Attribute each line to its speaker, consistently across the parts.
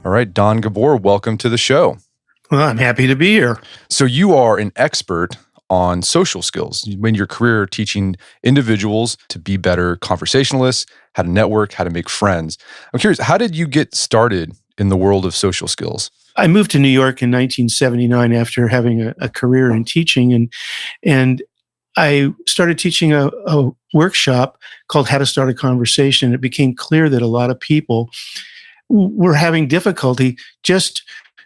Speaker 1: All right, Don Gabor, welcome to the show.
Speaker 2: Well, I'm happy to be here.
Speaker 1: So you are an expert on social skills. You spend your career teaching individuals to be better conversationalists, how to network, how to make friends. I'm curious, how did you get started in the world of social skills?
Speaker 2: I moved to New York in 1979 after having a career in teaching, and I started teaching a workshop called How to Start a Conversation. It became clear that a lot of people were having difficulty just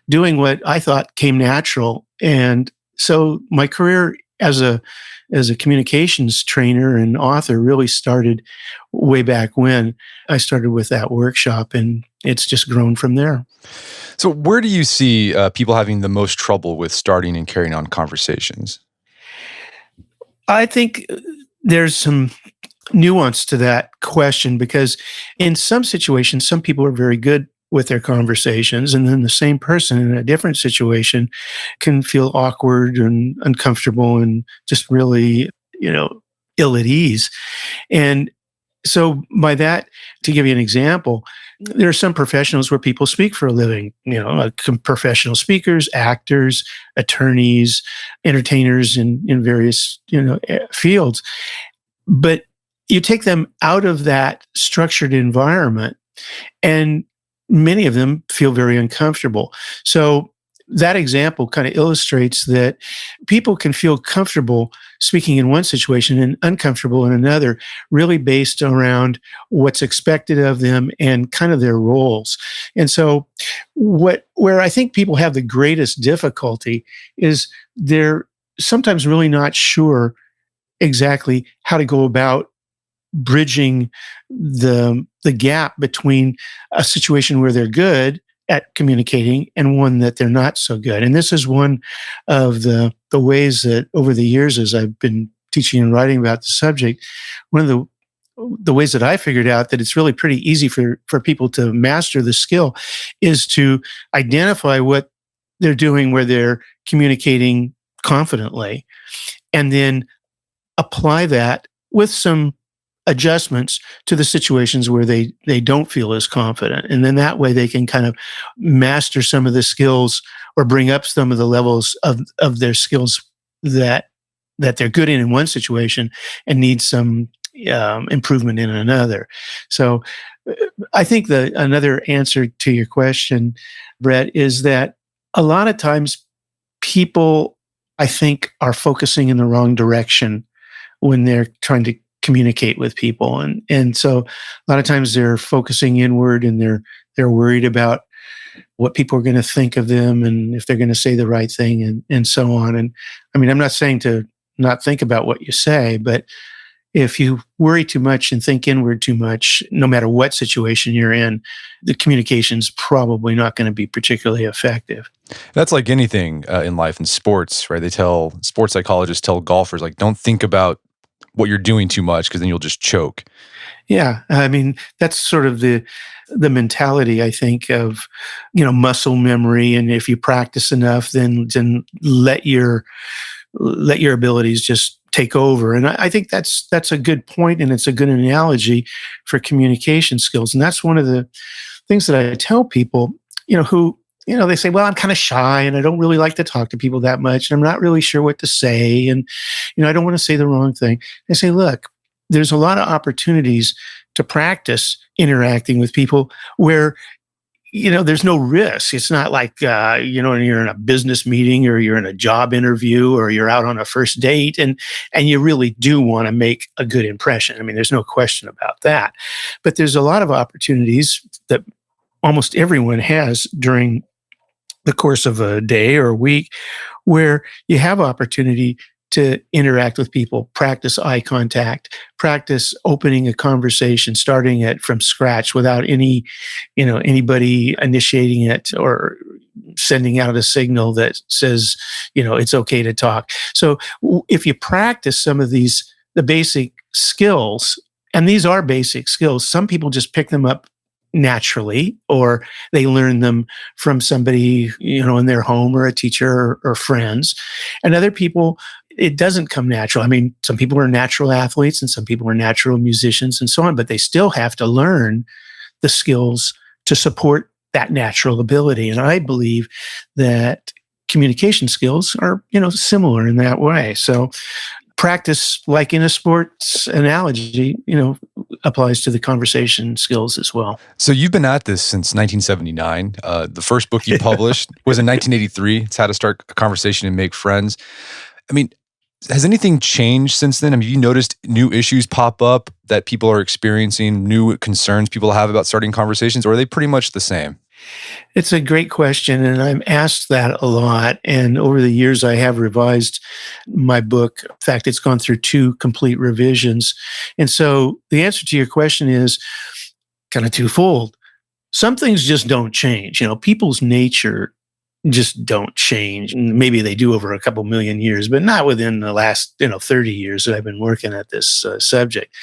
Speaker 2: doing what I thought came natural. And so my career as a communications trainer and author really started way back when. I started with that workshop, and it's just grown from there.
Speaker 1: So where do you see people having the most trouble with starting and carrying on conversations?
Speaker 2: I think there's some nuance to that question, because in some situations, some people are very good with their conversations, and then the same person in a different situation can feel awkward and uncomfortable and just really, ill at ease. And so by that, to give you an example, there are some professionals where people speak for a living, professional speakers, actors, attorneys, entertainers in various, fields. But you take them out of that structured environment, and many of them feel very uncomfortable. So that example kind of illustrates that people can feel comfortable speaking in one situation and uncomfortable in another, really based around what's expected of them and kind of their roles. And so where I think people have the greatest difficulty is they're sometimes really not sure exactly how to go about bridging the gap between a situation where they're good at communicating and one that they're not so good. And this is one of the ways that over the years, as I've been teaching and writing about the subject, one of the ways that I figured out that it's really pretty easy for people to master the skill is to identify what they're doing where they're communicating confidently, and then apply that with some adjustments to the situations where they don't feel as confident. And then that way they can kind of master some of the skills or bring up some of the levels of their skills that they're good in one situation and need some improvement in another. So I think another answer to your question, Brett, is that a lot of times people, I think, are focusing in the wrong direction when they're trying to communicate with people. And so a lot of times they're focusing inward, and they're worried about what people are going to think of them and if they're going to say the right thing and so on. And I mean, I'm not saying to not think about what you say, but if you worry too much and think inward too much, no matter what situation you're in, the communication's probably not going to be particularly effective.
Speaker 1: That's like anything in life. In sports, right? Sports psychologists tell golfers, like, don't think about what you're doing too much, because then you'll just choke.
Speaker 2: Yeah, I mean, that's sort of the mentality, I think, of muscle memory, and if you practice enough, then let your abilities just take over. And I think that's a good point, and it's a good analogy for communication skills. And that's one of the things that I tell people, who they say, well, I'm kind of shy and I don't really like to talk to people that much, and I'm not really sure what to say, and I don't want to say the wrong thing. I say, look, there's a lot of opportunities to practice interacting with people where there's no risk. It's not like you're in a business meeting, or you're in a job interview, or you're out on a first date, and you really do want to make a good impression. I mean, there's no question about that. But there's a lot of opportunities that almost everyone has during the course of a day or a week, where you have opportunity to interact with people, practice eye contact, practice opening a conversation, starting it from scratch without anybody initiating it or sending out a signal that says, it's okay to talk. So if you practice some of the basic skills, and these are basic skills, some people just pick them up naturally, or they learn them from somebody, in their home, or a teacher, or friends. And other people, it doesn't come natural. I mean, some people are natural athletes and some people are natural musicians and so on, but they still have to learn the skills to support that natural ability. And I believe that communication skills are, similar in that way. So practice, like in a sports analogy, applies to the conversation skills as well.
Speaker 1: So you've been at this since 1979. The first book you published was in 1983. It's How to Start a Conversation and Make Friends. I mean, has anything changed since then? I mean, have you noticed new issues pop up that people are experiencing, new concerns people have about starting conversations, or are they pretty much the same?
Speaker 2: It's a great question, and I'm asked that a lot. And over the years, I have revised my book. In fact, it's gone through 2 complete revisions. And so the answer to your question is kind of twofold. Some things just don't change. People's nature just don't change. Maybe they do over a couple million years, but not within the last 30 years that I've been working at this subject.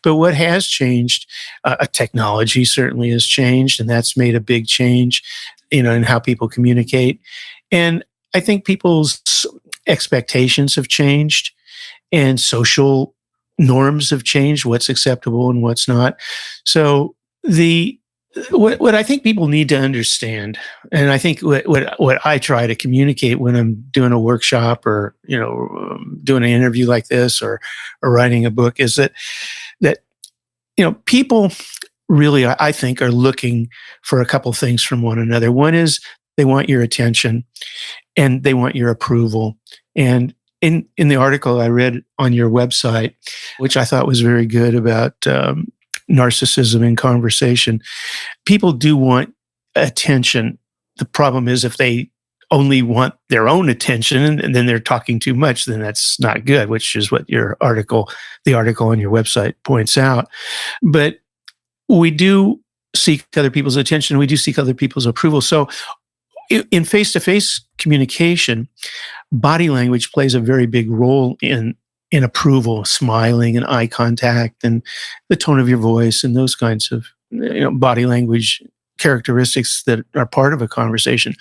Speaker 2: But what has changed, technology certainly has changed, and that's made a big change, in how people communicate. And I think people's expectations have changed, and social norms have changed, what's acceptable and what's not. So what I think people need to understand, and I think what I try to communicate when I'm doing a workshop or doing an interview like this or writing a book, is that people really, I think, are looking for a couple things from one another. One is they want your attention and they want your approval. And in the article I read on your website, which I thought was very good about narcissism in conversation, people do want attention. The problem is if they only want their own attention and then they're talking too much, then that's not good, which is what the article on your website points out. But we do seek other people's attention. We do seek other people's approval. So in face-to-face communication, body language plays a very big role in approval, smiling and eye contact and the tone of your voice and those kinds of body language characteristics that are part of a conversation.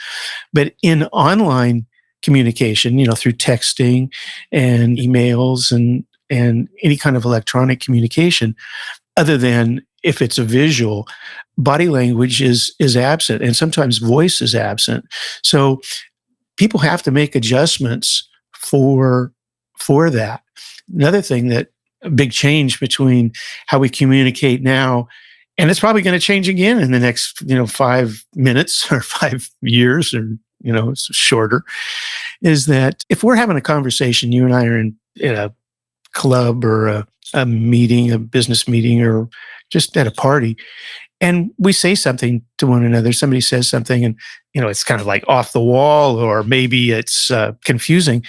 Speaker 2: But in online communication, through texting and emails and any kind of electronic communication, other than if it's a visual, body language is absent, and sometimes voice is absent. So people have to make adjustments for that. Another thing, that a big change between how we communicate now, and it's probably going to change again in the next 5 minutes or 5 years, or shorter, is that if we're having a conversation, you and I are in a club or a meeting, a business meeting, or just at a party, and we say something to one another, somebody says something and it's kind of like off the wall, or maybe it's confusing,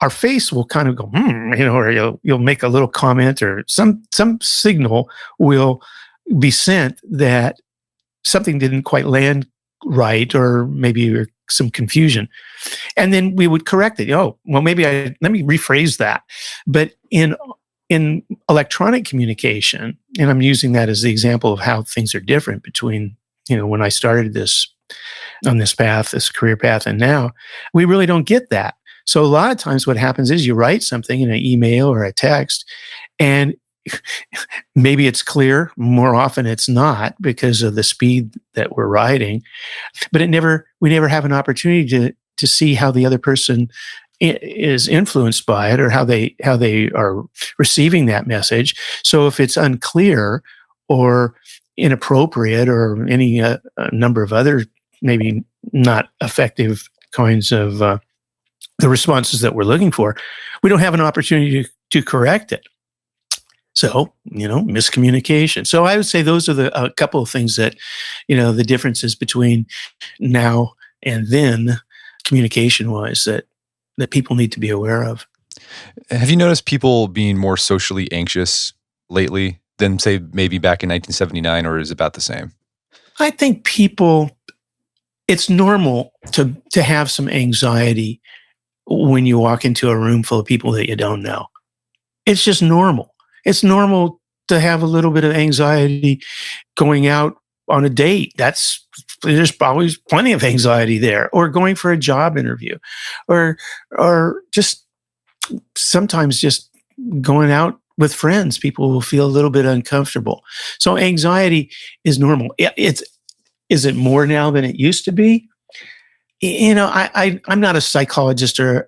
Speaker 2: our face will kind of go, or you'll make a little comment, or some signal will be sent that something didn't quite land right, or maybe some confusion. And then we would correct it. Oh, well, maybe let me rephrase that. But in electronic communication, and I'm using that as the example of how things are different between, when I started on this path, this career path, and now, we really don't get that. So a lot of times what happens is you write something in an email or a text, and maybe it's clear. More often it's not, because of the speed that we're writing. But we never have an opportunity to see how the other person is influenced by it, or how they are receiving that message. So if it's unclear or inappropriate, or any number of other maybe not effective kinds of the responses that we're looking for, we don't have an opportunity to correct it. So, miscommunication. So I would say those are a couple of things that, the differences between now and then, communication-wise, that people need to be aware of.
Speaker 1: Have you noticed people being more socially anxious lately than, say, maybe back in 1979, or is it about the same?
Speaker 2: I think it's normal to have some anxiety when you walk into a room full of people that you don't know. It's just normal. It's normal to have a little bit of anxiety going out on a date. There's always plenty of anxiety there, or going for a job interview, or just sometimes just going out with friends. People will feel a little bit uncomfortable. So anxiety is normal. Is it more now than it used to be? I'm not a psychologist or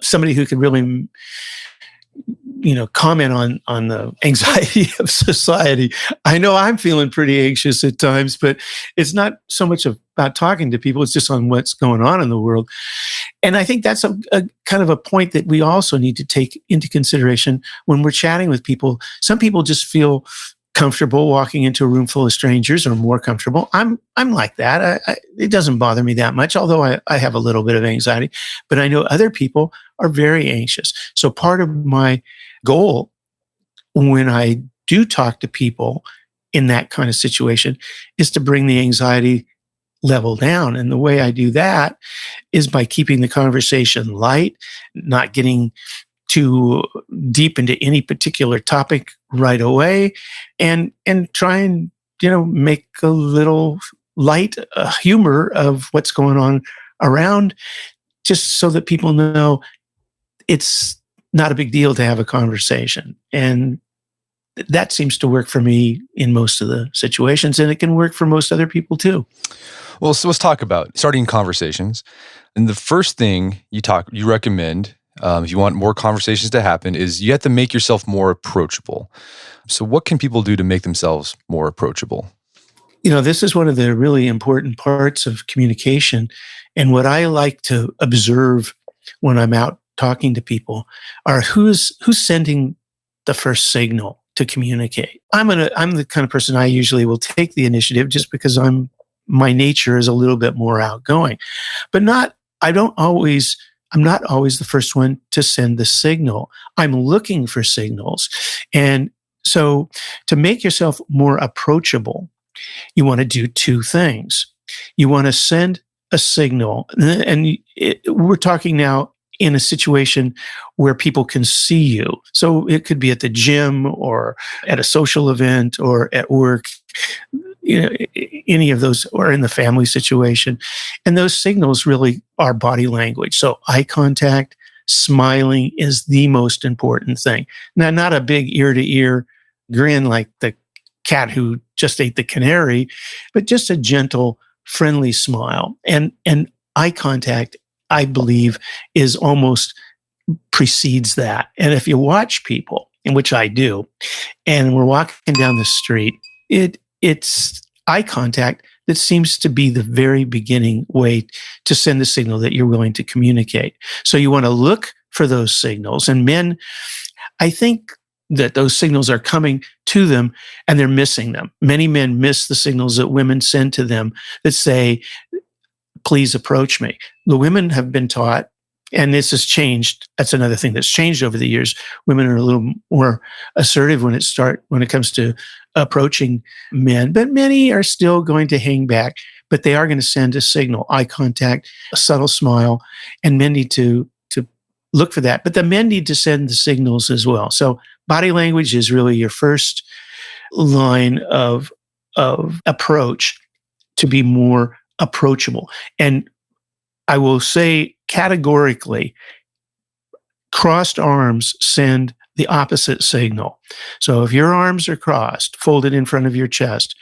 Speaker 2: somebody who could really comment on the anxiety of society. I know I'm feeling pretty anxious at times, but it's not so much about talking to people. It's just on what's going on in the world. And I think that's a kind of a point that we also need to take into consideration when we're chatting with people. Some people just feel comfortable walking into a room full of strangers, or more comfortable. I'm like that. It doesn't bother me that much, although I have a little bit of anxiety. But I know other people are very anxious. So part of my goal when I do talk to people in that kind of situation is to bring the anxiety level down. And the way I do that is by keeping the conversation light, not getting too deep into any particular topic right away, and try and make a little light humor of what's going on around, just so that people know it's not a big deal to have a conversation. And that seems to work for me in most of the situations, and it can work for most other people too.
Speaker 1: Well, so let's talk about starting conversations. And the first thing you recommend, if you want more conversations to happen, is you have to make yourself more approachable. So what can people do to make themselves more approachable?
Speaker 2: This is one of the really important parts of communication. And what I like to observe when I'm out talking to people are who's sending the first signal to communicate. I'm the kind of person, I usually will take the initiative just because my nature is a little bit more outgoing, but I'm not always the first one to send the signal. I'm looking for signals. And so to make yourself more approachable, you want to do two things. You want to send a signal, and we're talking now in a situation where people can see you. So it could be at the gym or at a social event or at work, any of those, or in the family situation. And those signals really are body language. So eye contact, smiling is the most important thing. Now, not a big ear to ear grin like the cat who just ate the canary, but just a gentle, friendly smile. And eye contact, I believe, is almost precedes that. And if you watch people, in which I do, and we're walking down the street, it's eye contact that seems to be the very beginning way to send the signal that you're willing to communicate. So you want to look for those signals. And men, I think that those signals are coming to them and they're missing them. Many men miss the signals that women send to them that say, please approach me. The women have been taught, and this has changed. That's another thing that's changed over the years. Women are a little more assertive when it comes to approaching men, but many are still going to hang back, but they are going to send a signal, eye contact, a subtle smile, and men need to look for that. But the men need to send the signals as well. So body language is really your first line of approach to be more approachable. And I will say categorically, crossed arms send the opposite signal. So if your arms are crossed, folded in front of your chest,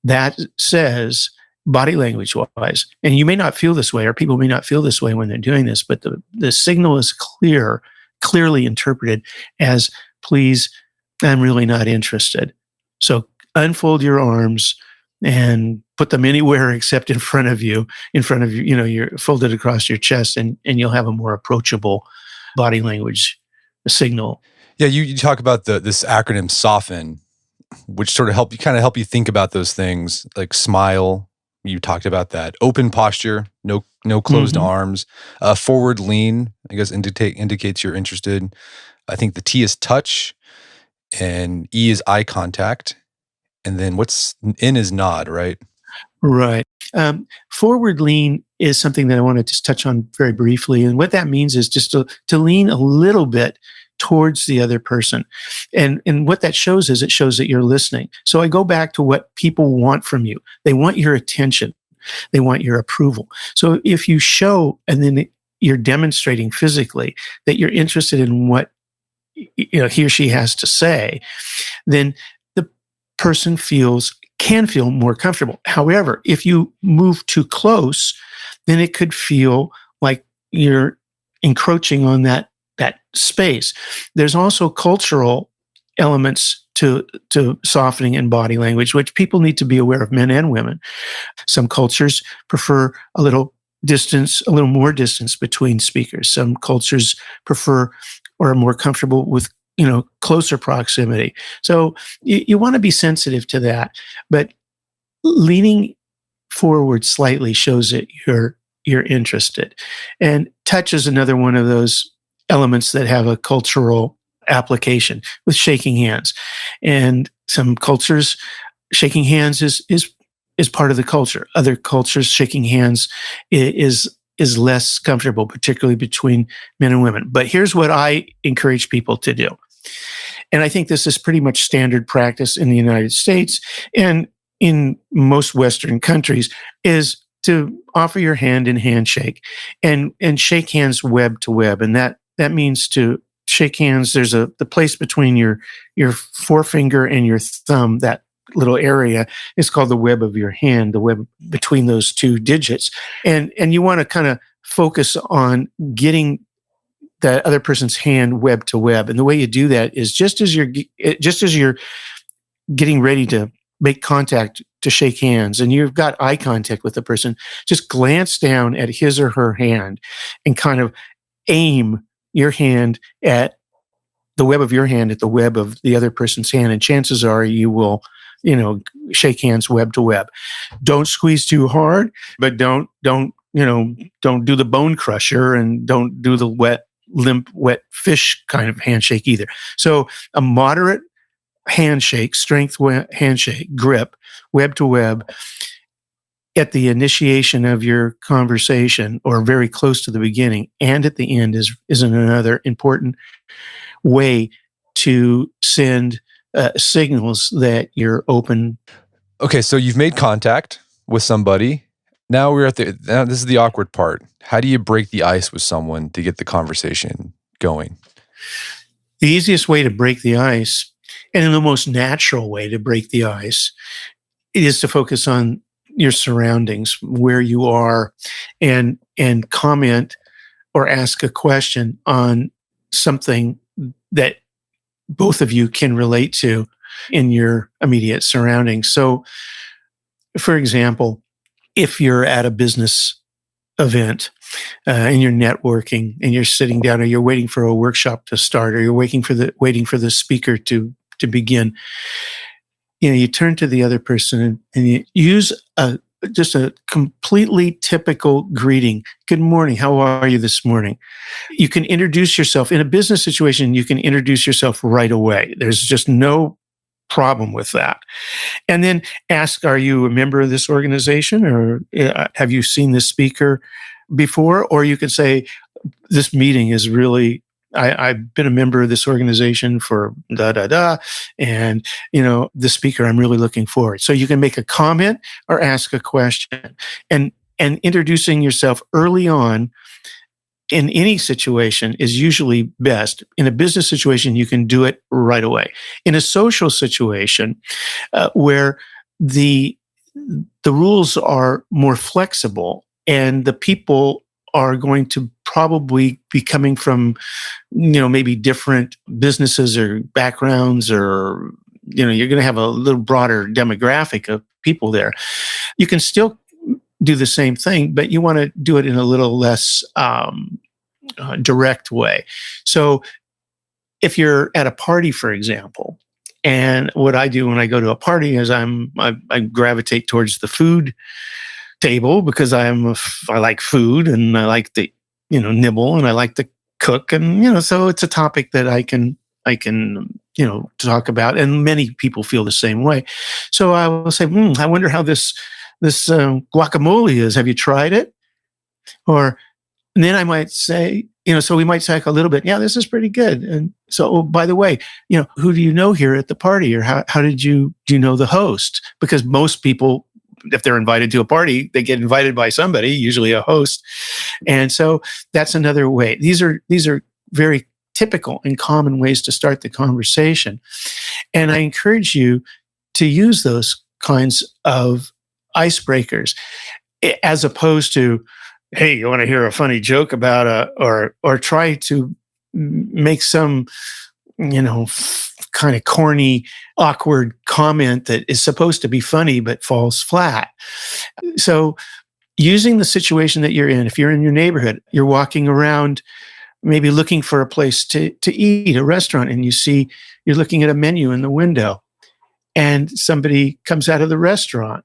Speaker 2: that says, body language wise, and you may not feel this way, or people may not feel this way when they're doing this, but the signal is clearly interpreted as, please, I'm really not interested. So unfold your arms and put them anywhere except in front of you, you're folded across your chest, and you'll have a more approachable body language signal.
Speaker 1: Yeah, you talk about this acronym SOFTEN, which sort of help you think about those things like smile. You talked about that. Open posture, no closed arms. Forward lean, I guess, indicates you're interested. I think the T is touch, and E is eye contact, and then what's N is nod, right?
Speaker 2: Right. Forward lean is something that I want to just touch on very briefly. And what that means is just to lean a little bit towards the other person. And what that shows is it shows that you're listening. So I go back to what people want from you. They want your attention. They want your approval. So if you show, and then you're demonstrating physically that you're interested in what he or she has to say, then the person feels can feel more comfortable. However, if you move too close, then it could feel like you're encroaching on that space. There's also cultural elements to softening in body language, which people need to be aware of, men and women. Some cultures prefer a little distance, a little more distance between speakers. Some cultures prefer or are more comfortable with closer proximity. So you want to be sensitive to that, but leaning forward slightly shows that you're interested. And touch is another one of those elements that have a cultural application with shaking hands. And some cultures, shaking hands is part of the culture. Other cultures, shaking hands is less comfortable, particularly between men and women. But here's what I encourage people to do. And I think this is pretty much standard practice in the United States and in most Western countries, is to offer your hand in handshake and shake hands web to web. And that means to shake hands. There's the place between your forefinger and your thumb, that little area is called the web of your hand, the web between those two digits. And you want to kind of focus on getting that other person's hand web to web. And the way you do that is just as you're getting ready to make contact to shake hands and you've got eye contact with the person, just glance down at his or her hand and kind of aim your hand at the web of your hand at the web of the other person's hand. And chances are you will, shake hands web to web. Don't squeeze too hard, but don't do the bone crusher and don't do the limp, wet fish kind of handshake either. So a moderate handshake, handshake, grip, web to web, at the initiation of your conversation or very close to the beginning and at the end is another important way to send signals that you're open.
Speaker 1: Okay, so you've made contact with somebody. Now this is the awkward part. How do you break the ice with someone to get the conversation going?
Speaker 2: The easiest way to break the ice, and in the most natural way to break the ice, is to focus on your surroundings, where you are, and comment or ask a question on something that both of you can relate to in your immediate surroundings. So, for example, if you're at a business event and you're networking and you're sitting down or you're waiting for a workshop to start or you're waiting for the speaker to begin, you turn to the other person and you use just a completely typical greeting. Good morning. How are you this morning? You can introduce yourself. In a business situation, you can introduce yourself right away. There's just no problem with that. And then ask, are you a member of this organization or have you seen this speaker before? Or you could say, this meeting is really, I've been a member of this organization for and the speaker, I'm really looking forward. So you can make a comment or ask a question, and introducing yourself early on in any situation is usually best. In a business situation, you can do it right away. In a social situation, where the rules are more flexible and the people are going to probably be coming from, maybe different businesses or backgrounds, or, you're going to have a little broader demographic of people there. You can still do the same thing, but you want to do it in a little less direct way. So if you're at a party, for example, and what I do when I go to a party is I gravitate towards the food table because I like food and I like to nibble and I like to cook, and so it's a topic that I can talk about, and many people feel the same way. So I will say, I wonder how this guacamole is. Have you tried it? And then I might say, so we might talk a little bit. Yeah, this is pretty good. And so, by the way, who do you know here at the party, or how do you know the host? Because most people, if they're invited to a party, they get invited by somebody, usually a host. And so that's another way. These are very typical and common ways to start the conversation. And I encourage you to use those kinds of icebreakers, as opposed to, hey, you want to hear a funny joke about or try to make some, kind of corny, awkward comment that is supposed to be funny but falls flat. So, using the situation that you're in, if you're in your neighborhood, you're walking around, maybe looking for a place to eat, a restaurant, and you're looking at a menu in the window, and somebody comes out of the restaurant,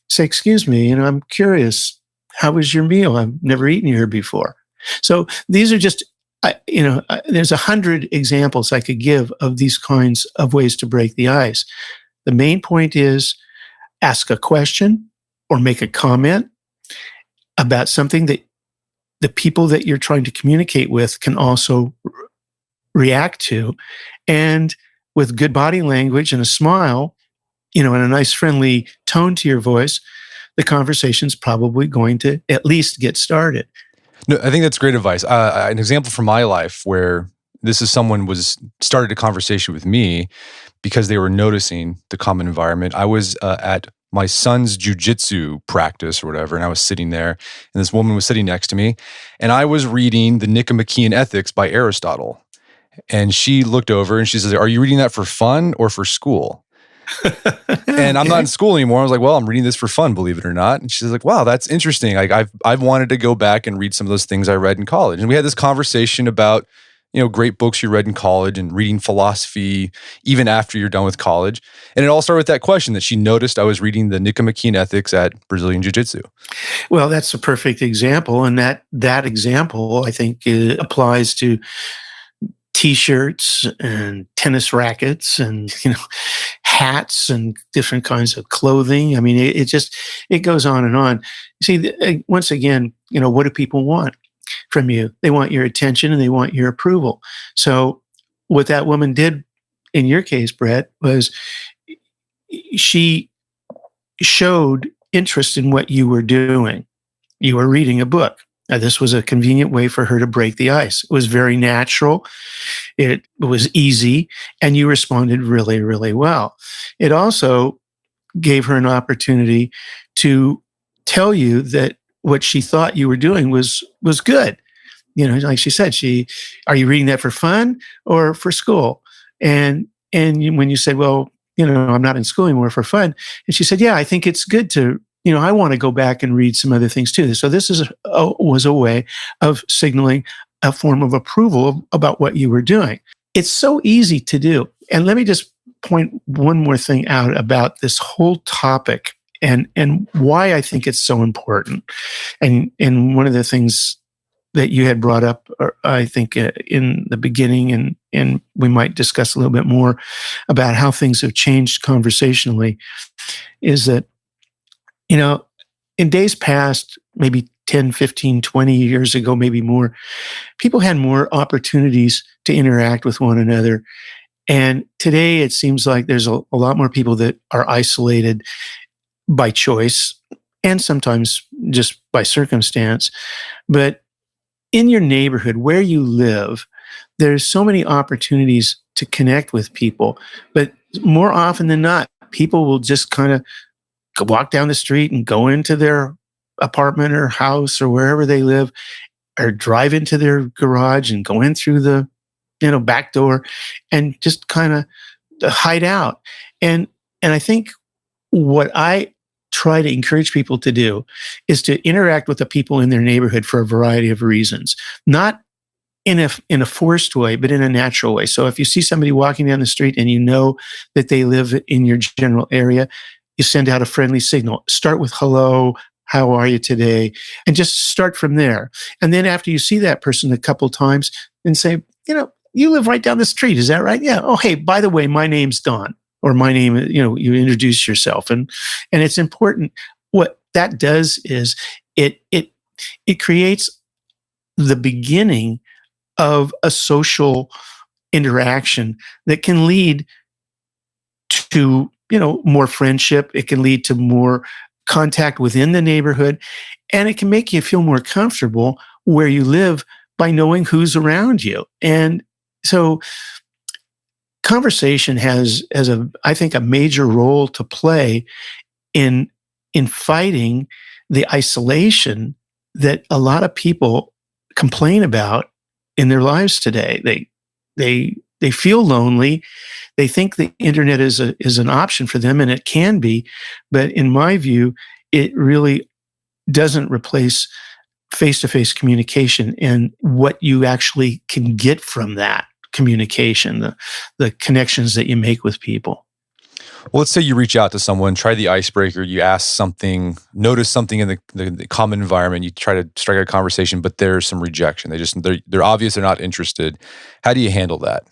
Speaker 2: say, "Excuse me, I'm curious, how was your meal? I've never eaten here before." So these are just, there's 100 examples I could give of these kinds of ways to break the ice. The main point is ask a question or make a comment about something that the people that you're trying to communicate with can also react to. And with good body language and a smile, and a nice friendly tone to your voice, the conversation's probably going to at least get started.
Speaker 1: No, I think that's great advice. An example from my life where this is someone started a conversation with me because they were noticing the common environment. I was at my son's jujitsu practice or whatever, and I was sitting there, and this woman was sitting next to me, and I was reading the Nicomachean Ethics by Aristotle. And she looked over and she says, "Are you reading that for fun or for school?" And I'm not in school anymore. I was like, "Well, I'm reading this for fun, believe it or not." And she's like, "Wow, that's interesting. Like I've wanted to go back and read some of those things I read in college." And we had this conversation about, great books you read in college and reading philosophy even after you're done with college. And it all started with that question that she noticed I was reading the Nicomachean Ethics at Brazilian Jiu-Jitsu.
Speaker 2: Well, that's a perfect example. And that example, I think, applies to T-shirts and tennis rackets and, hats and different kinds of clothing. I mean, it goes on and on. See, once again, what do people want from you? They want your attention and they want your approval. So what that woman did in your case, Brett, was she showed interest in what you were doing. You were reading a book. Now, this was a convenient way for her to break the ice. It was very natural. It was easy, and you responded really, really well. It also gave her an opportunity to tell you that what she thought you were doing was good. Like she said, are you reading that for fun or for school? And when you said, "Well, I'm not in school anymore, for fun," and she said, "Yeah, I think it's good to." I want to go back and read some other things too. So this was a way of signaling a form of approval about what you were doing. It's so easy to do. And let me just point one more thing out about this whole topic and why I think it's so important. And one of the things that you had brought up, I think, in the beginning, and we might discuss a little bit more about how things have changed conversationally, is that in days past, maybe 10, 15, 20 years ago, maybe more, people had more opportunities to interact with one another. And today it seems like there's a lot more people that are isolated by choice and sometimes just by circumstance. But in your neighborhood, where you live, there's so many opportunities to connect with people. But more often than not, people will just kind of walk down the street and go into their apartment or house or wherever they live, or drive into their garage and go in through the back door and just kind of hide out. And I think what I try to encourage people to do is to interact with the people in their neighborhood for a variety of reasons, not in a forced way, but in a natural way. So if you see somebody walking down the street and you know that they live in your general area, you send out a friendly signal. Start with hello, how are you today? And just start from there. And then after you see that person a couple times, then say, you live right down the street, is that right? Yeah. Oh, hey, by the way, my name's Don, or my name, you introduce yourself. And it's important. What that does is it creates the beginning of a social interaction that can lead to more friendship. It can lead to more contact within the neighborhood, and it can make you feel more comfortable where you live by knowing who's around you. And so conversation has a, I think, a major role to play in fighting the isolation that a lot of people complain about in their lives today. They feel lonely. They think the internet is an option for them, and it can be, but in my view, it really doesn't replace face-to-face communication and what you actually can get from that communication, the connections that you make with people.
Speaker 1: Well, let's say you reach out to someone, try the icebreaker, you ask something, notice something in the common environment, you try to strike a conversation, but there's some rejection. They're obvious, they're not interested. How do you handle that?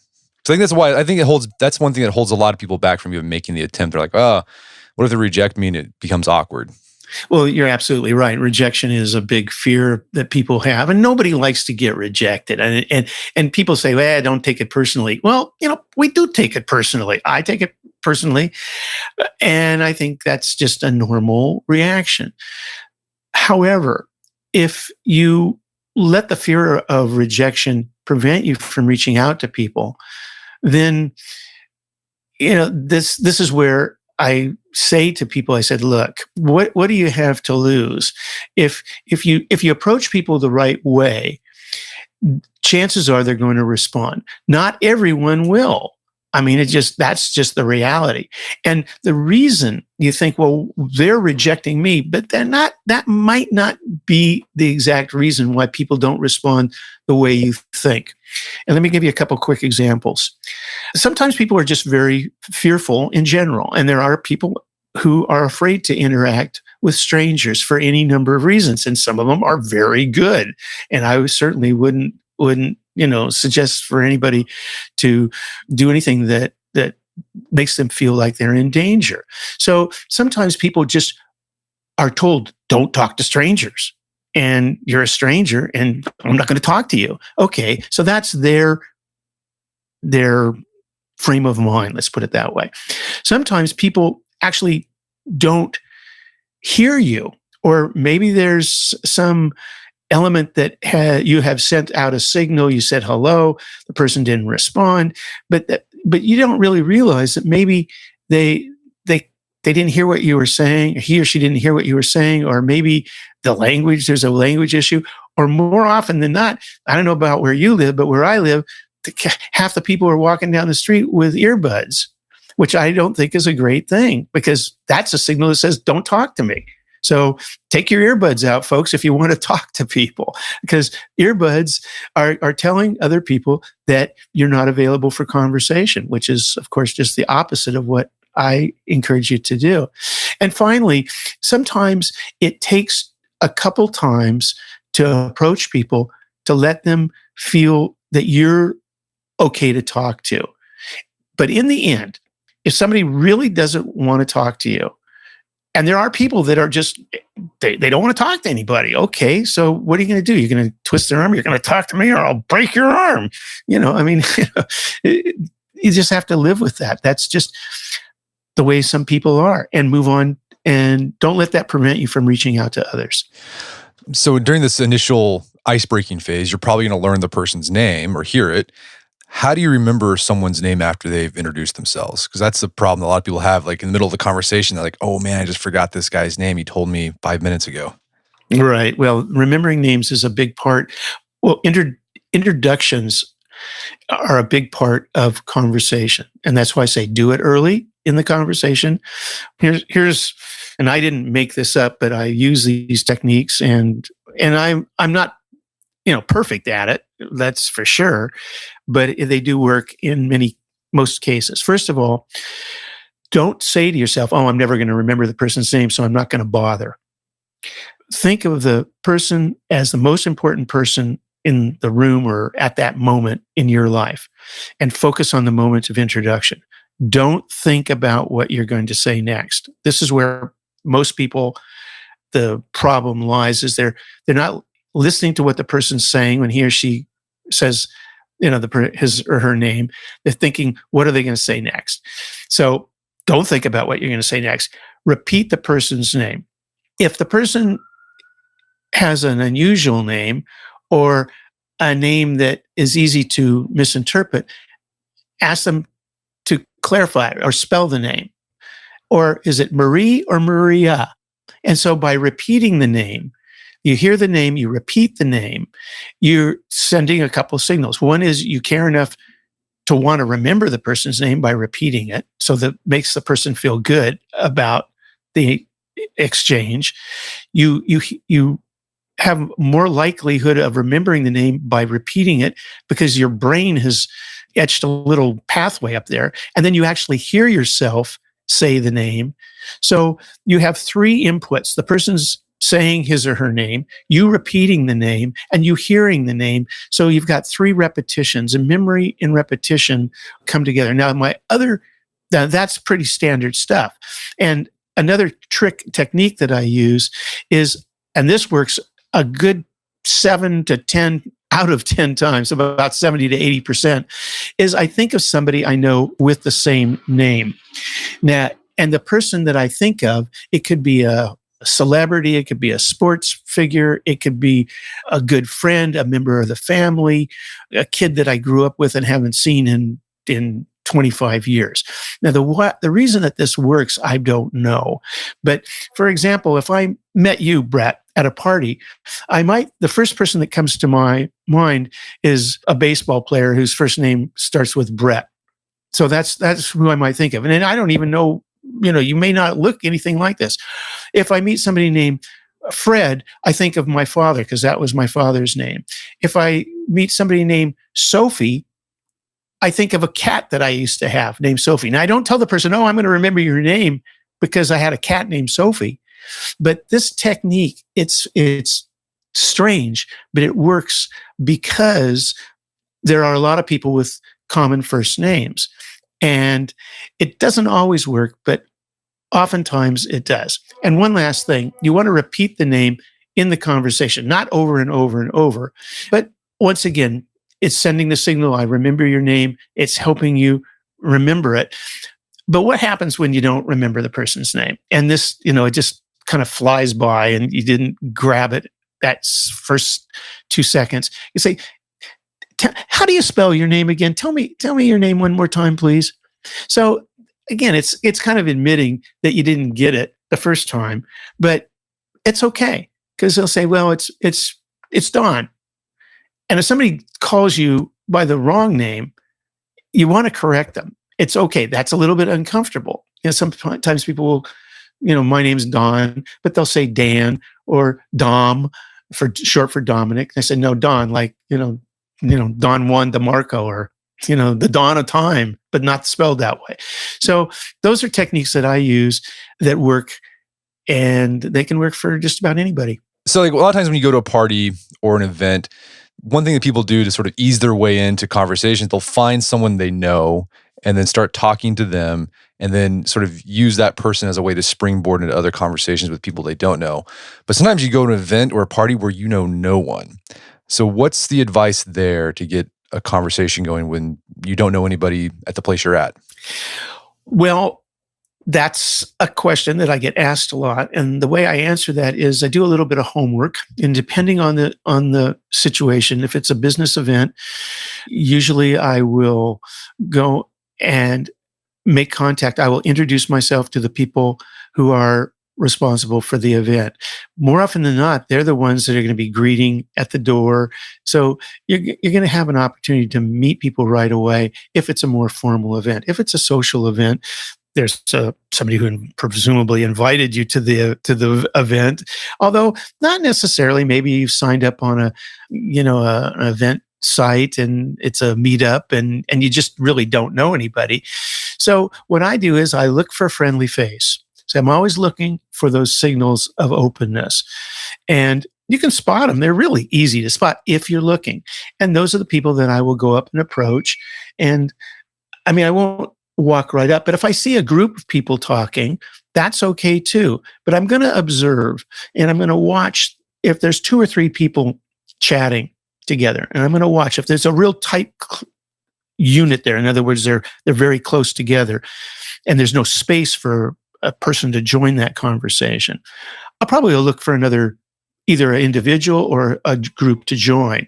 Speaker 1: So I think that's one thing that holds a lot of people back from even making the attempt. They're like, oh, what if they reject me and it becomes awkward?
Speaker 2: Well, you're absolutely right. Rejection is a big fear that people have, and nobody likes to get rejected. And people say, "Well, don't take it personally." Well, we do take it personally. I take it personally, and I think that's just a normal reaction. However, if you let the fear of rejection prevent you from reaching out to people, then this is where I say to people, I said, look, what do you have to lose? If you approach people the right way, chances are they're going to respond. Not everyone will. I mean, that's just the reality. And the reason you think, well, they're rejecting me, but that might not be the exact reason why people don't respond the way you think. And let me give you a couple quick examples. Sometimes people are just very fearful in general, and there are people who are afraid to interact with strangers for any number of reasons, and some of them are very good. And I certainly wouldn't suggest for anybody to do anything that makes them feel like they're in danger. So sometimes people just are told, don't talk to strangers. And you're a stranger and I'm not going to talk to you. Okay, so that's their frame of mind, let's put it that way. Sometimes people actually don't hear you, or maybe there's some element that you have sent out a signal, you said hello, the person didn't respond, but you don't really realize that maybe they didn't hear what you were saying, or he or she didn't hear what you were saying, or maybe there's a language issue, or more often than not, I don't know about where you live, but where I live, half the people are walking down the street with earbuds, which I don't think is a great thing, because that's a signal that says, don't talk to me. So take your earbuds out, folks, if you want to talk to people, because earbuds are telling other people that you're not available for conversation, which is, of course, just the opposite of what I encourage you to do. And finally, sometimes it takes a couple times to approach people to let them feel that you're okay to talk to. But in the end, if somebody really doesn't want to talk to you, and there are people that are just, they don't want to talk to anybody. Okay, so what are you going to do? You're going to twist their arm? You're going to talk to me, or I'll break your arm. You just have to live with that. That's just the way some people are, and move on, and don't let that prevent you from reaching out to others.
Speaker 1: So during this initial ice-breaking phase, you're probably going to learn the person's name or hear it. How do you remember someone's name after they've introduced themselves? Because that's the problem that a lot of people have. Like in the middle of the conversation, they're like, oh man, I just forgot this guy's name. He told me 5 minutes ago.
Speaker 2: Right. Well, remembering names is a big part. Well, introductions are a big part of conversation. And that's why I say do it early in the conversation. Here's and I didn't make this up, but I use these techniques, and I'm not perfect at it, that's for sure, but they do work in most cases. First of all, don't say to yourself, oh, I'm never going to remember the person's name, so I'm not going to bother. Think of the person as the most important person in the room or at that moment in your life, and focus on the moment of introduction. Don't think about what you're going to say next. This is where most people, the problem lies, is they're not listening to what the person's saying when he or she says, his or her name. They're thinking, what are they going to say next? So don't think about what you're going to say next. Repeat the person's name. If the person has an unusual name, or a name that is easy to misinterpret, ask them clarify or spell the name? Or is it Marie or Maria? And so by repeating the name, you hear the name, you repeat the name, you're sending a couple of signals. One is you care enough to want to remember the person's name by repeating it. So that makes the person feel good about the exchange. You have more likelihood of remembering the name by repeating it because your brain has etched a little pathway up there. And then you actually hear yourself say the name. So you have three inputs: the person's saying his or her name, you repeating the name, and you hearing the name. So you've got three repetitions, and memory and repetition come together. Now, that's pretty standard stuff. And another trick technique that I use is, and this works a good 7 to 10 out of 10 times, about 70 to 80%, is I think of somebody I know with the same name. Now, and the person that I think of, it could be a celebrity, it could be a sports figure, it could be a good friend, a member of the family, a kid that I grew up with and haven't seen in 25 years. Now, the reason that this works, I don't know. But for example, if I met you, Brett, at a party, the first person that comes to my mind is a baseball player whose first name starts with Brett. So that's who I might think of. And I don't even know, you may not look anything like this. If I meet somebody named Fred, I think of my father because that was my father's name. If I meet somebody named Sophie, I think of a cat that I used to have named Sophie. Now, I don't tell the person, oh, I'm going to remember your name because I had a cat named Sophie. But this technique, it's strange, but it works because there are a lot of people with common first names. And it doesn't always work, but oftentimes it does. And one last thing, you want to repeat the name in the conversation, not over and over and over. But once again, it's sending the signal, I remember your name. It's helping you remember it. But what happens when you don't remember the person's name? And this, it just kind of flies by and you didn't grab it that first 2 seconds. You say, how do you spell your name again? Tell me your name one more time, please. So again, it's kind of admitting that you didn't get it the first time, but it's okay because they'll say, well, it's Don. And if somebody calls you by the wrong name, you want to correct them. It's okay. That's a little bit uncomfortable. Sometimes people will, my name's Don, but they'll say Dan or Dom for short for Dominic. I said, no, Don, like, Don Juan DeMarco or, the dawn of time, but not spelled that way. So those are techniques that I use that work, and they can work for just about anybody.
Speaker 1: So like a lot of times when you go to a party or an event, one thing that people do to sort of ease their way into conversations, they'll find someone they know and then start talking to them and then sort of use that person as a way to springboard into other conversations with people they don't know. But sometimes you go to an event or a party where you know no one. So what's the advice there to get a conversation going when you don't know anybody at the place you're at?
Speaker 2: Well, that's a question that I get asked a lot. And the way I answer that is I do a little bit of homework. And depending on the situation, if it's a business event, usually I will go and make contact. I will introduce myself to the people who are responsible for the event. More often than not, they're the ones that are going to be greeting at the door. So you're going to have an opportunity to meet people right away if it's a more formal event. If it's a social event, there's somebody who presumably invited you to the event, although not necessarily. Maybe you've signed up on an event site and it's a meetup and you just really don't know anybody. So what I do is I look for a friendly face. So I'm always looking for those signals of openness. And you can spot them. They're really easy to spot if you're looking. And those are the people that I will go up and approach. And I mean, I won't walk right up, but if I see a group of people talking, that's okay too. But I'm going to observe and I'm going to watch if there's 2 or 3 people chatting together. And I'm going to watch if there's a real tight unit there. In other words, they're very close together and there's no space for a person to join that conversation. I'll probably look for either an individual or a group to join,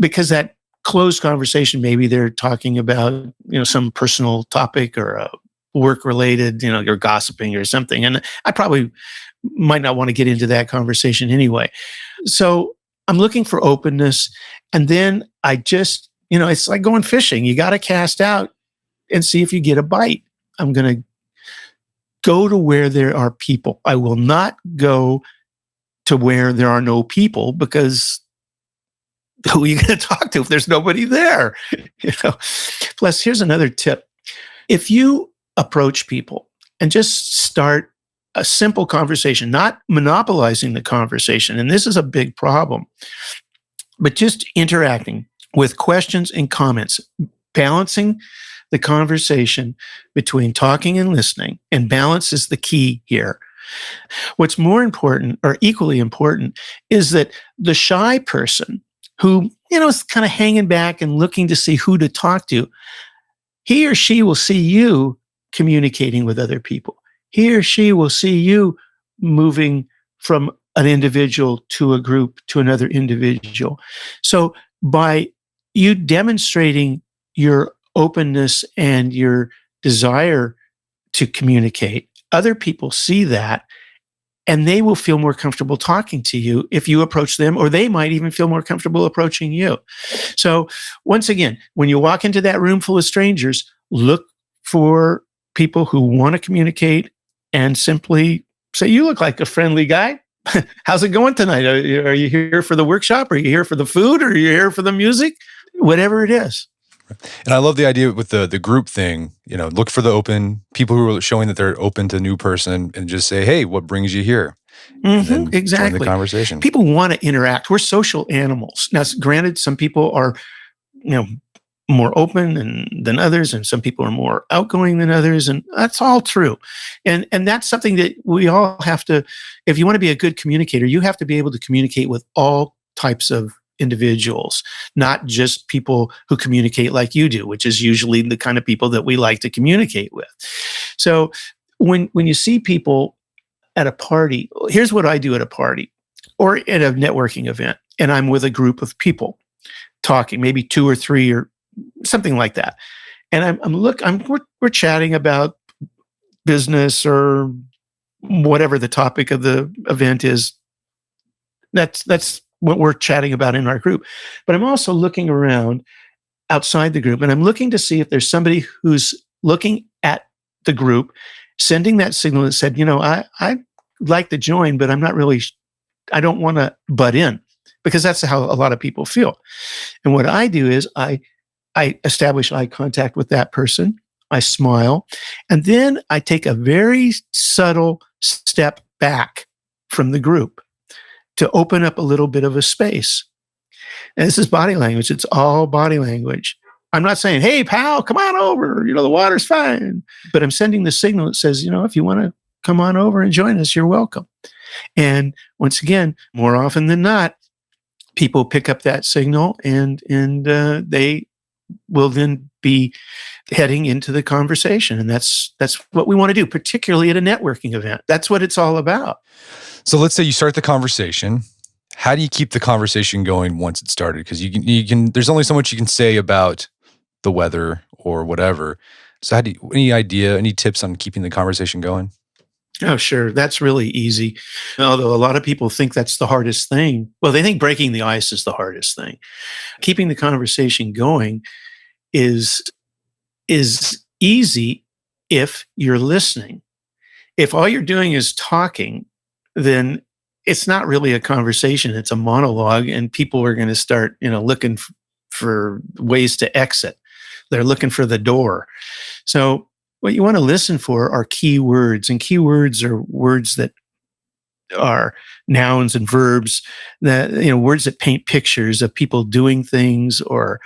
Speaker 2: because that closed conversation, maybe they're talking about, some personal topic or a work related, you're gossiping or something. And I probably might not want to get into that conversation anyway. So I'm looking for openness. And then I just, it's like going fishing. You got to cast out and see if you get a bite. I'm going to go to where there are people. I will not go to where there are no people, because who are you going to talk to if there's nobody there? Plus, here's another tip. If you approach people and just start a simple conversation, not monopolizing the conversation, and this is a big problem, but just interacting with questions and comments, balancing the conversation between talking and listening, and balance is the key here. What's more important, or equally important, is that the shy person who, is kind of hanging back and looking to see who to talk to, he or she will see you communicating with other people. He or she will see you moving from an individual to a group to another individual. So by you demonstrating your openness and your desire to communicate, other people see that, and they will feel more comfortable talking to you if you approach them, or they might even feel more comfortable approaching you. So once again, when you walk into that room full of strangers, look for people who want to communicate and simply say, "You look like a friendly guy. How's it going tonight? Are you here for the workshop? Are you here for the food? Or are you here for the music?" Whatever it is.
Speaker 1: And I love the idea with the group thing. Look for the open people who are showing that they're open to new person, and just say, "Hey, what brings you here?" And then
Speaker 2: exactly.
Speaker 1: join the conversation.
Speaker 2: People want to interact. We're social animals. Now, granted, some people are, more open than others, and some people are more outgoing than others, and that's all true. And that's something that we all have to. If you want to be a good communicator, you have to be able to communicate with all types of individuals, not just people who communicate like you do, which is usually the kind of people that we like to communicate with. So when you see people at a party, here's what I do at a party or at a networking event, and I'm with a group of people talking, maybe 2 or 3 or something like that. And we're chatting about business or whatever the topic of the event is. That's what we're chatting about in our group. But I'm also looking around outside the group, and I'm looking to see if there's somebody who's looking at the group, sending that signal that said, I'd like to join, but I don't want to butt in, because that's how a lot of people feel. And what I do is I establish eye contact with that person. I smile, and then I take a very subtle step back from the group to open up a little bit of a space. And this is body language. It's all body language. I'm not saying, "Hey, pal, come on over. The water's fine." But I'm sending the signal that says, if you want to come on over and join us, you're welcome. And once again, more often than not, people pick up that signal, and they will then be heading into the conversation. And that's what we want to do, particularly at a networking event. That's what it's all about.
Speaker 1: So let's say you start the conversation. How do you keep the conversation going once it started? Because you can. There's only so much you can say about the weather or whatever. So any tips on keeping the conversation going?
Speaker 2: Oh, sure. That's really easy. Although a lot of people think that's the hardest thing. Well, they think breaking the ice is the hardest thing. Keeping the conversation going is easy if you're listening. If all you're doing is talking, then it's not really a conversation. It's a monologue, and people are going to start, looking for ways to exit. They're looking for the door. So what you want to listen for are keywords, and keywords are words that are nouns and verbs, that words that paint pictures of people doing things or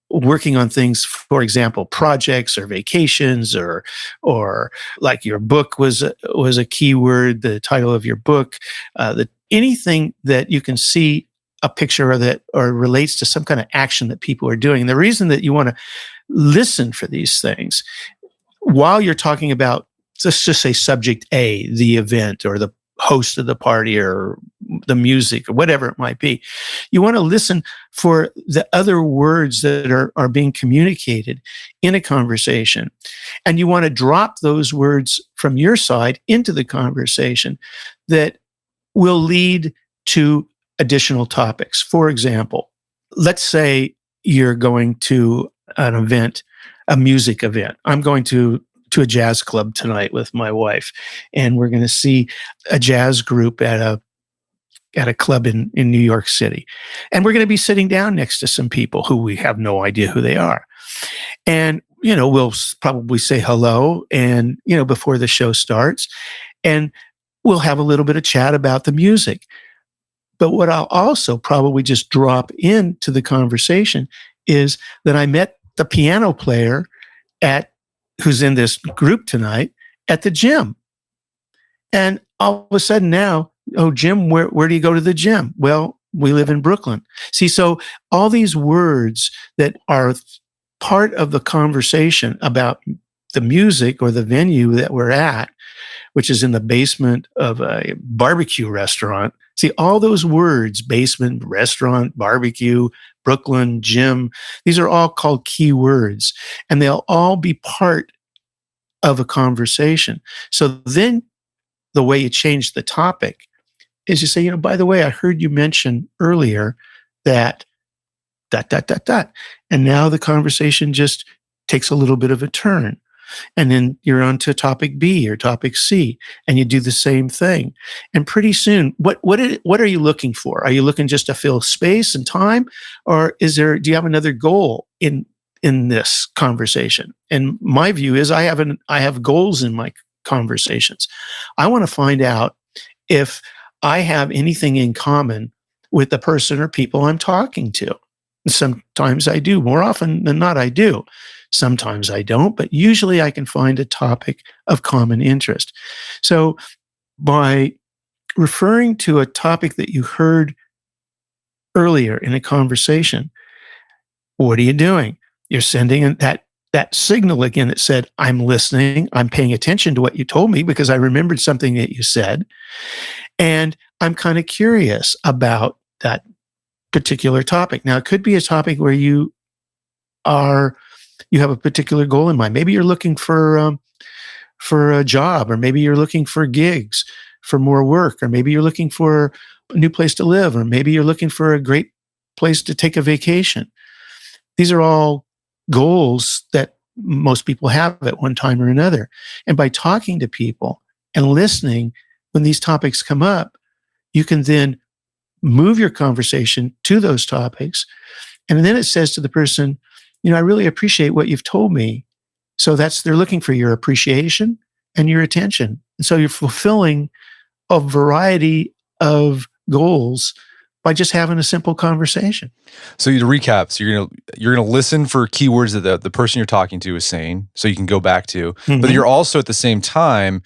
Speaker 2: working on things. For example, projects or vacations, or like your book was a keyword, the title of your book, anything that you can see a picture of that or relates to some kind of action that people are doing. And the reason that you want to listen for these things while you're talking about, let's just say subject A, the event or the host of the party or the music or whatever it might be. You want to listen for the other words that are being communicated in a conversation. And you want to drop those words from your side into the conversation that will lead to additional topics. For example, let's say you're going to an event, a music event. I'm going to a jazz club tonight with my wife, and we're going to see a jazz group at a club in New York City. And we're going to be sitting down next to some people who we have no idea who they are. And, we'll probably say hello and, before the show starts, and we'll have a little bit of chat about the music. But what I'll also probably just drop into the conversation is that I met the piano player who's in this group tonight at the gym. And all of a sudden now, oh, Jim, where do you go to the gym? Well, we live in Brooklyn. See, so all these words that are part of the conversation about the music or the venue that we're at, which is in the basement of a barbecue restaurant. See, all those words, basement, restaurant, barbecue, Brooklyn, gym, these are all called key words, and they'll all be part of a conversation. So then the way you change the topic is you say, by the way, I heard you mention earlier that ... And now the conversation just takes a little bit of a turn. And then you're on to topic B or topic C, and you do the same thing. And pretty soon, what are you looking for? Are you looking just to fill space and time, or do you have another goal in this conversation? And my view is I have goals in my conversations. I want to find out if I have anything in common with the person or people I'm talking to. Sometimes I do. More often than not, I do. Sometimes I don't, but usually I can find a topic of common interest. So by referring to a topic that you heard earlier in a conversation, what are you doing? You're sending that signal again that said, I'm listening, I'm paying attention to what you told me because I remembered something that you said, and I'm kind of curious about that particular topic. Now, it could be a topic where you have a particular goal in mind. Maybe you're looking for a job, or maybe you're looking for gigs, for more work, or maybe you're looking for a new place to live, or maybe you're looking for a great place to take a vacation. These are all goals that most people have at one time or another. And by talking to people and listening when these topics come up, you can then move your conversation to those topics. And then it says to the person, I really appreciate what you've told me. So they're looking for your appreciation and your attention. And so you're fulfilling a variety of goals by just having a simple conversation.
Speaker 1: So to recap, so you're gonna listen for keywords that the person you're talking to is saying, so you can go back to. Mm-hmm. But you're also at the same time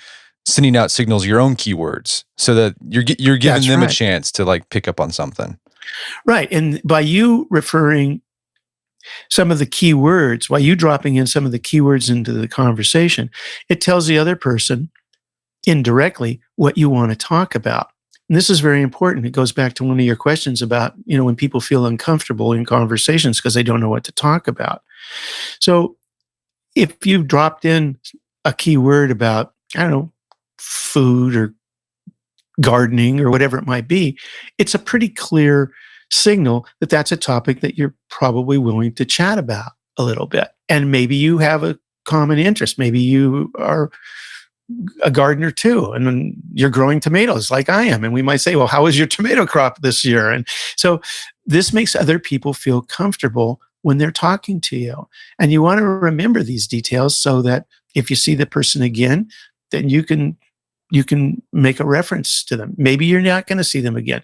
Speaker 1: sending out signals, your own keywords, so that you're giving them a chance to pick up on something.
Speaker 2: Right, and by you referring some of the keywords, while you dropping in some of the keywords into the conversation, it tells the other person indirectly what you want to talk about. And this is very important. It goes back to one of your questions about, when people feel uncomfortable in conversations because they don't know what to talk about. So if you've dropped in a keyword about, food or gardening or whatever it might be, it's a pretty clear signal that that's a topic that you're probably willing to chat about a little bit. And maybe you have a common interest. Maybe you are a gardener too, and then you're growing tomatoes like I am. And we might say, well, how was your tomato crop this year? And so this makes other people feel comfortable when they're talking to you. And you want to remember these details so that if you see the person again, then you can make a reference to them. Maybe you're not going to see them again.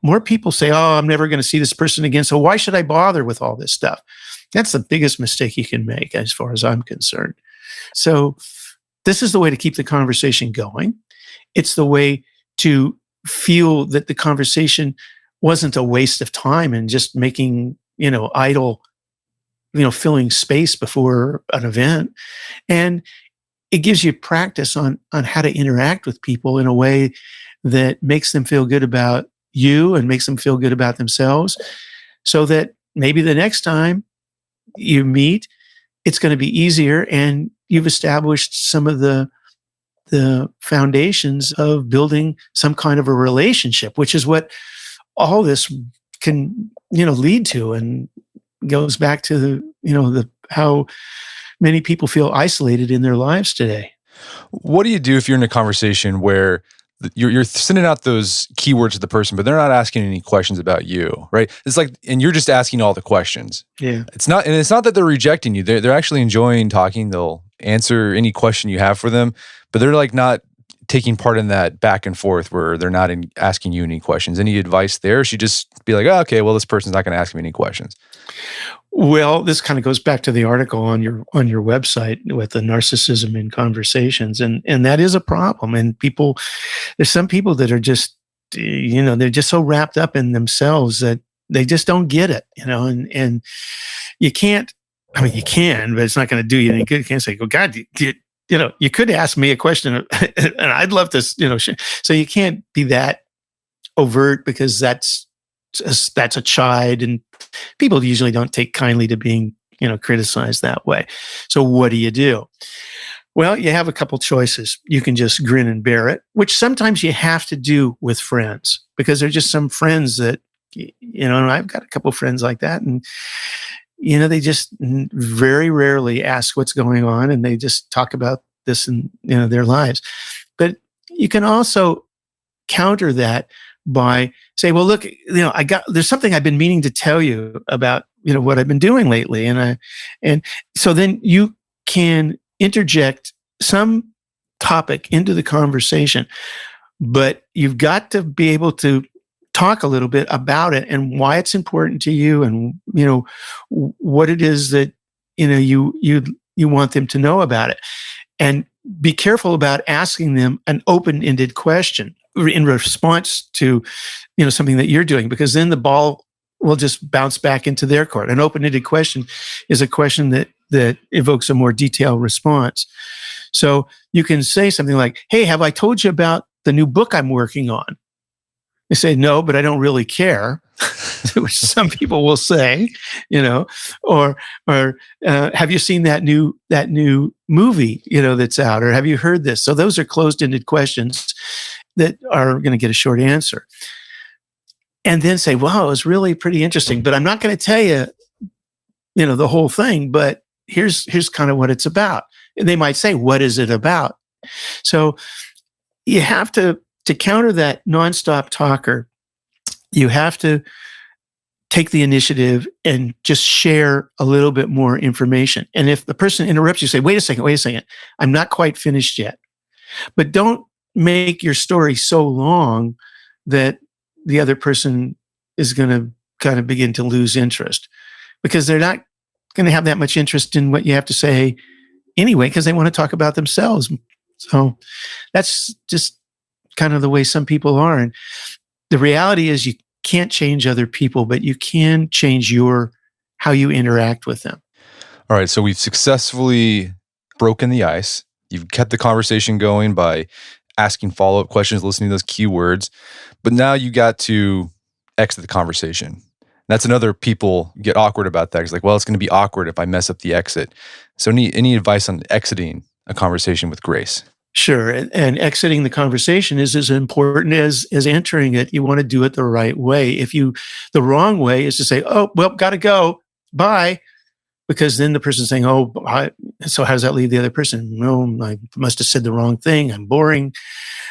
Speaker 2: More people say, oh, I'm never going to see this person again, so why should I bother with all this stuff? That's the biggest mistake you can make as far as I'm concerned. So this is the way to keep the conversation going. It's the way to feel that the conversation wasn't a waste of time and just making, idle, filling space before an event. And it gives you practice on how to interact with people in a way that makes them feel good about you and makes them feel good about themselves, so that maybe the next time you meet, it's going to be easier, and you've established some of the foundations of building some kind of a relationship, which is what all this can, lead to, and goes back to the how many people feel isolated in their lives today.
Speaker 1: What do you do if you're in a conversation where you're sending out those keywords to the person, but they're not asking any questions about you, right? It's like, and you're just asking all the questions.
Speaker 2: Yeah.
Speaker 1: It's not that they're rejecting you. They're actually enjoying talking. They'll answer any question you have for them, but they're like not taking part in that back and forth where they're not asking you any questions. Any advice there? Or should you just be like, oh, okay, well, this person's not going to ask me any questions.
Speaker 2: Well, this kind of goes back to the article on your website with the narcissism in conversations, and that is a problem. And there's some people that are just, they're just so wrapped up in themselves that they just don't get it, and you can't. I mean, you can, but it's not going to do you any good. You can't say, "Oh God, you could ask me a question, and I'd love to." So you can't be that overt, because that's a chide, and people usually don't take kindly to being, criticized that way. So what do you do? Well, you have a couple choices. You can just grin and bear it, which sometimes you have to do with friends, because there's just some friends that, and I've got a couple of friends like that, and they just very rarely ask what's going on, and they just talk about this in their lives. But you can also counter that by say, well, look, there's something I've been meaning to tell you about, what I've been doing lately. And so then you can interject some topic into the conversation, but you've got to be able to talk a little bit about it and why it's important to you, and, what it is that, you want them to know about it. And be careful about asking them an open-ended question in response to, something that you're doing, because then the ball will just bounce back into their court. An open-ended question is a question that evokes a more detailed response. So you can say something like, "Hey, have I told you about the new book I'm working on?" They say, "No, but I don't really care," which some people will say, or have you seen that new movie, that's out, or have you heard this? So those are closed-ended questions that are going to get a short answer. And then say, "Wow, it was really pretty interesting, but I'm not going to tell you, the whole thing, but here's kind of what it's about." And they might say, "What is it about?" So you have to counter that nonstop talker. You have to take the initiative and just share a little bit more information. And if the person interrupts you, say, wait a second, I'm not quite finished yet. But don't make your story so long that the other person is going to kind of begin to lose interest, because they're not going to have that much interest in what you have to say anyway, because they want to talk about themselves. So that's just kind of the way some people are. And the reality is, you can't change other people, but you can change how you interact with them.
Speaker 1: All right. So we've successfully broken the ice. You've kept the conversation going by asking follow-up questions, listening to those keywords. But now you got to exit the conversation. That's another, people get awkward about that. It's like, well, it's going to be awkward if I mess up the exit. So any advice on exiting a conversation with grace?
Speaker 2: Sure. And exiting the conversation is as important as entering it. You want to do it the right way. The wrong way is to say, "Oh, well, got to go. Bye." Because then the person's saying, "Oh, so how does that leave the other person?" "No, I must have said the wrong thing. I'm boring.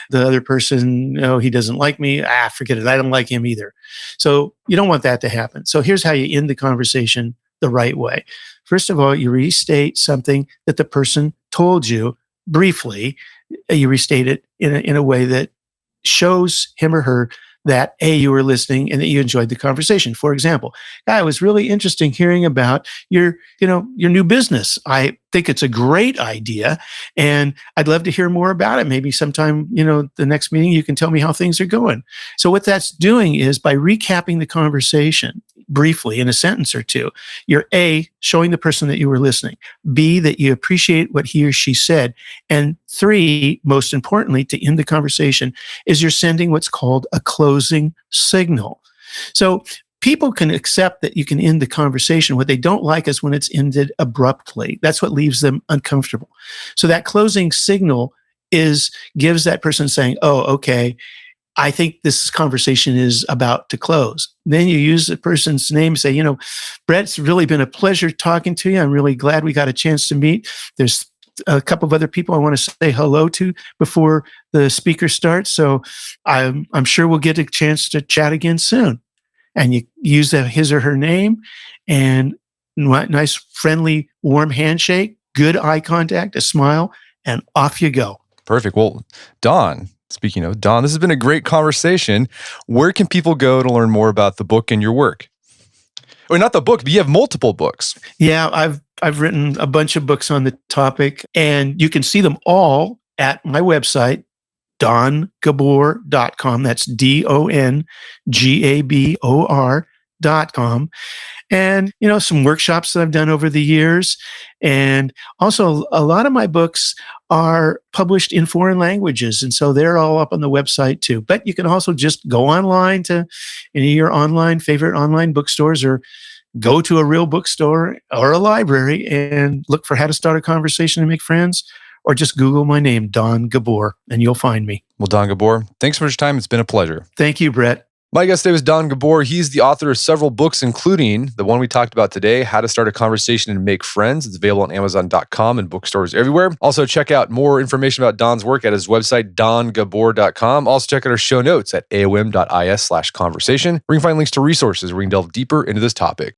Speaker 2: The other person, no, he doesn't like me. Forget it. I don't like him either." So you don't want that to happen. So here's how you end the conversation the right way. First of all, you restate something that the person told you briefly. You restate it in a way that shows him or her that you were listening and that you enjoyed the conversation. For example, "It was really interesting hearing about your new business. I think it's a great idea, and I'd love to hear more about it. Maybe sometime, the next meeting, you can tell me how things are going." So what that's doing is, by recapping the conversation, briefly in a sentence or two. You're A, showing the person that you were listening, B, that you appreciate what he or she said, and three, most importantly, to end the conversation, is you're sending what's called a closing signal. So people can accept that you can end the conversation. What they don't like is when it's ended abruptly. That's what leaves them uncomfortable. So that closing signal gives that person saying, oh, okay, I think this conversation is about to close. Then you use the person's name and say, Brett, it's really been a pleasure talking to you. I'm really glad we got a chance to meet. There's a couple of other people I want to say hello to before the speaker starts. So I'm sure we'll get a chance to chat again soon. And you use his or her name and nice, friendly, warm handshake, good eye contact, a smile, and off you go.
Speaker 1: Perfect. Well, Don, speaking of Don, this has been a great conversation. Where can people go to learn more about the book and your work? Or not the book, but you have multiple books.
Speaker 2: Yeah, I've written a bunch of books on the topic, and you can see them all at my website, dongabor.com. That's DONGABOR.com. And, some workshops that I've done over the years. And also, a lot of my books are published in foreign languages. And so they're all up on the website too. But you can also just go online to any of your favorite online bookstores, or go to a real bookstore or a library and look for how to start a conversation and make friends. Or just Google my name, Don Gabor, and you'll find me.
Speaker 1: Well, Don Gabor, thanks for your time. It's been a pleasure.
Speaker 2: Thank you, Brett.
Speaker 1: My guest today was Don Gabor. He's the author of several books, including the one we talked about today, How to Start a Conversation and Make Friends. It's available on Amazon.com and bookstores everywhere. Also, check out more information about Don's work at his website, dongabor.com. Also, check out our show notes at aom.is/conversation, where you can find links to resources where we can delve deeper into this topic.